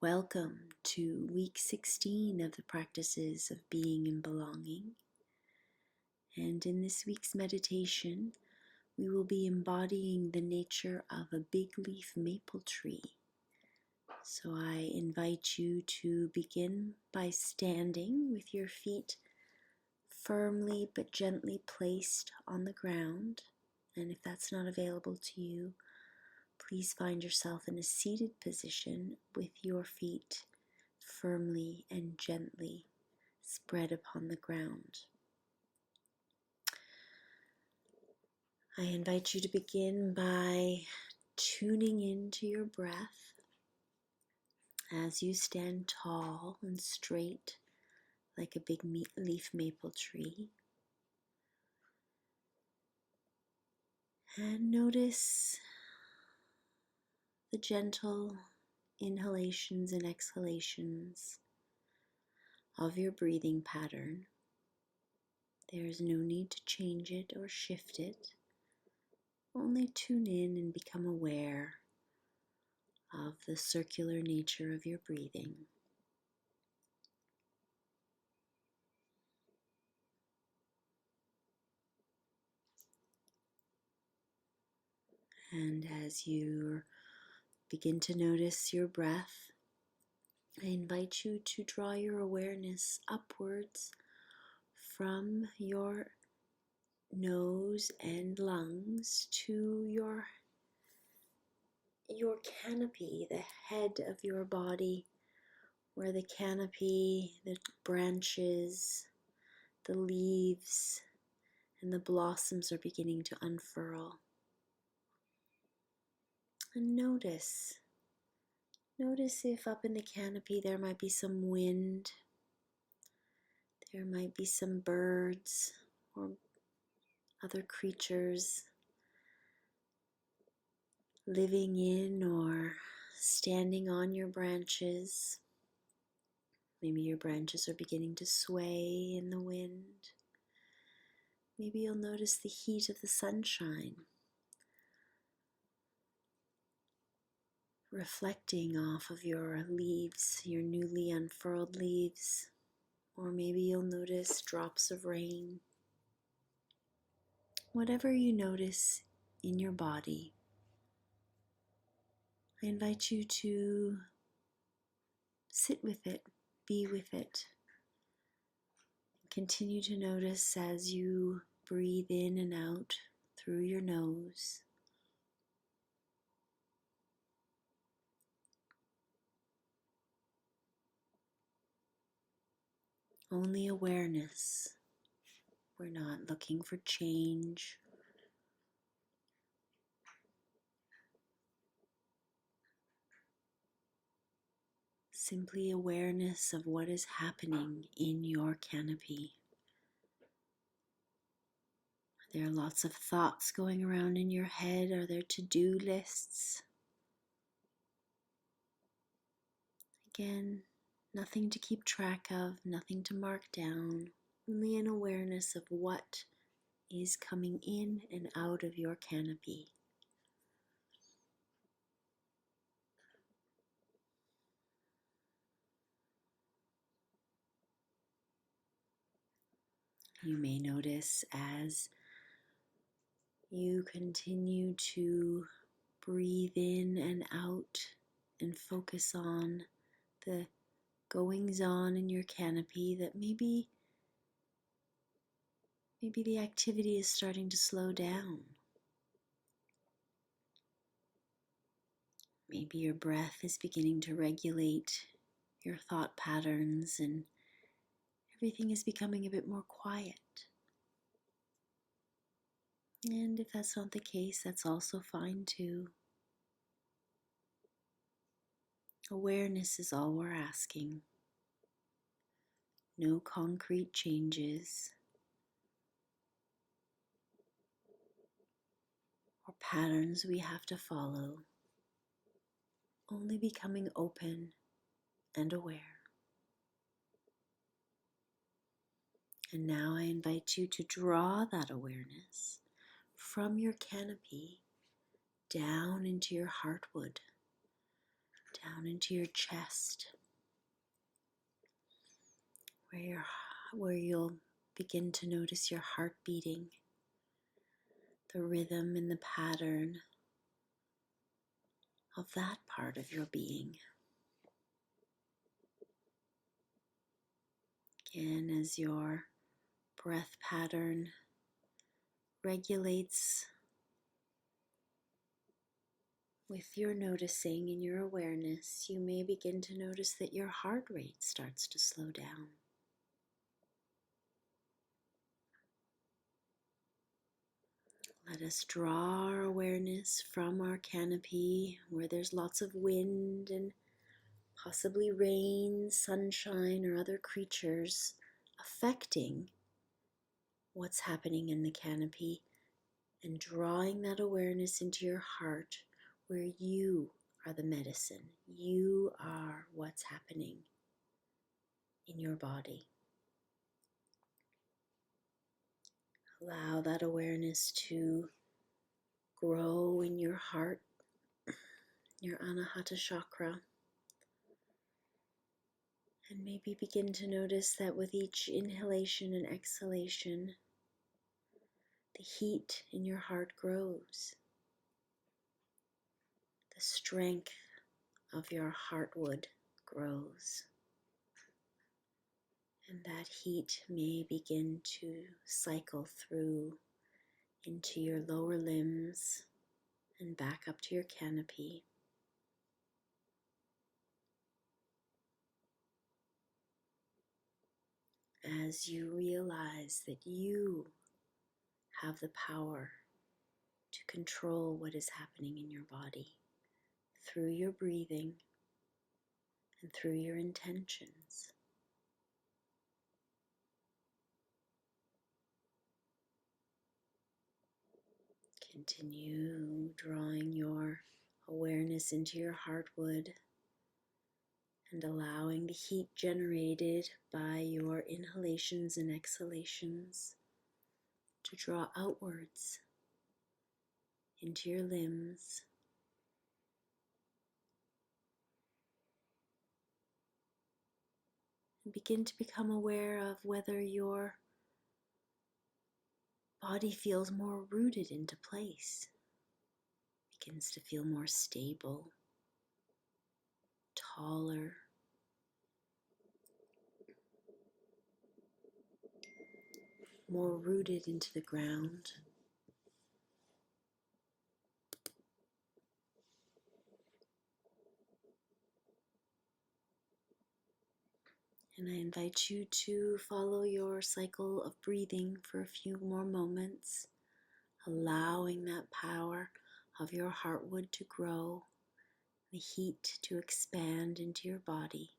Welcome to week 16 of the practices of being and belonging. And in this week's meditation, we will be embodying the nature of a bigleaf maple tree. So I invite you to begin by standing with your feet firmly but gently placed on the ground. And if that's not available to you, please find yourself in a seated position with your feet firmly and gently spread upon the ground. I invite you to begin by tuning into your breath as you stand tall and straight like a big leaf maple tree. And notice the gentle inhalations and exhalations of your breathing pattern. There is no need to change it or shift it. Only tune in and become aware of the circular nature of your breathing. And as you begin to notice your breath, I invite you to draw your awareness upwards from your nose and lungs to your canopy, the head of your body, where the canopy, the branches, the leaves, and the blossoms are beginning to unfurl. And notice if up in the canopy there might be some wind, there might be some birds or other creatures living in or standing on your branches. Maybe your branches are beginning to sway in the wind. Maybe you'll notice the heat of the sunshine reflecting off of your leaves, your newly unfurled leaves. Or maybe you'll notice drops of rain. Whatever you notice in your body, I invite you to sit with it, be with it. Continue to notice as you breathe in and out through your nose. Only awareness. We're not looking for change. Simply awareness of what is happening in your canopy. There are lots of thoughts going around in your head. Are there to-do lists? Again, nothing to keep track of, nothing to mark down, only an awareness of what is coming in and out of your canopy. You may notice as you continue to breathe in and out and focus on the goings on in your canopy that maybe the activity is starting to slow down. Maybe your breath is beginning to regulate your thought patterns and everything is becoming a bit more quiet. And if that's not the case, that's also fine too. Awareness is all we're asking. No concrete changes or patterns we have to follow. Only becoming open and aware. And now I invite you to draw that awareness from your canopy down into your heartwood, down into your chest, where you'll begin to notice your heart beating, the rhythm and the pattern of that part of your being. Again, as your breath pattern regulates with your noticing and your awareness, you may begin to notice that your heart rate starts to slow down. Let us draw our awareness from our canopy where there's lots of wind and possibly rain, sunshine, or other creatures affecting what's happening in the canopy, and drawing that awareness into your heart where you are the medicine. You are what's happening in your body. Allow that awareness to grow in your heart, your Anahata chakra, and maybe begin to notice that with each inhalation and exhalation, the heat in your heart grows. The strength of your heartwood grows. And that heat may begin to cycle through into your lower limbs and back up to your canopy. As you realize that you have the power to control what is happening in your body through your breathing and through your intentions. Continue drawing your awareness into your heartwood and allowing the heat generated by your inhalations and exhalations to draw outwards into your limbs. And begin to become aware of whether your body feels more rooted into place, begins to feel more stable, taller, more rooted into the ground. And I invite you to follow your cycle of breathing for a few more moments, allowing that power of your heartwood to grow, the heat to expand into your body.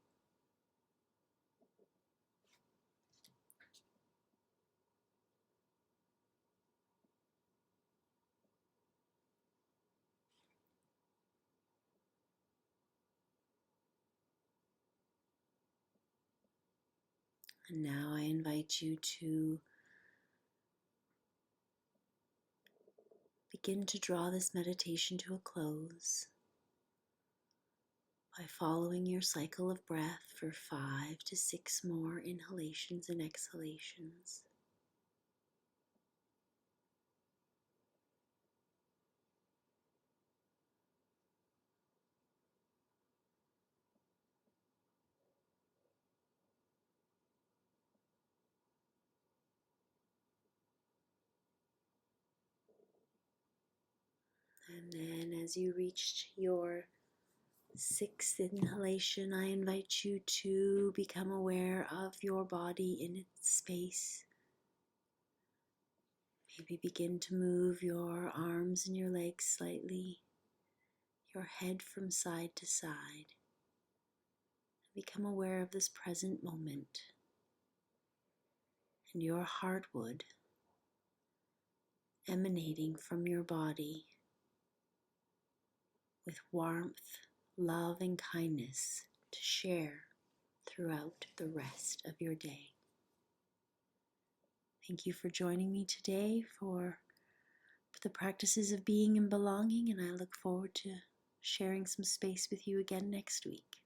And now I invite you to begin to draw this meditation to a close by following your cycle of breath for 5 to 6 more inhalations and exhalations. And then as you reach your 6th inhalation, I invite you to become aware of your body in its space. Maybe begin to move your arms and your legs slightly, your head from side to side. Become aware of this present moment and your heartwood emanating from your body with warmth, love, and kindness to share throughout the rest of your day. Thank you for joining me today for the practices of being and belonging, and I look forward to sharing some space with you again next week.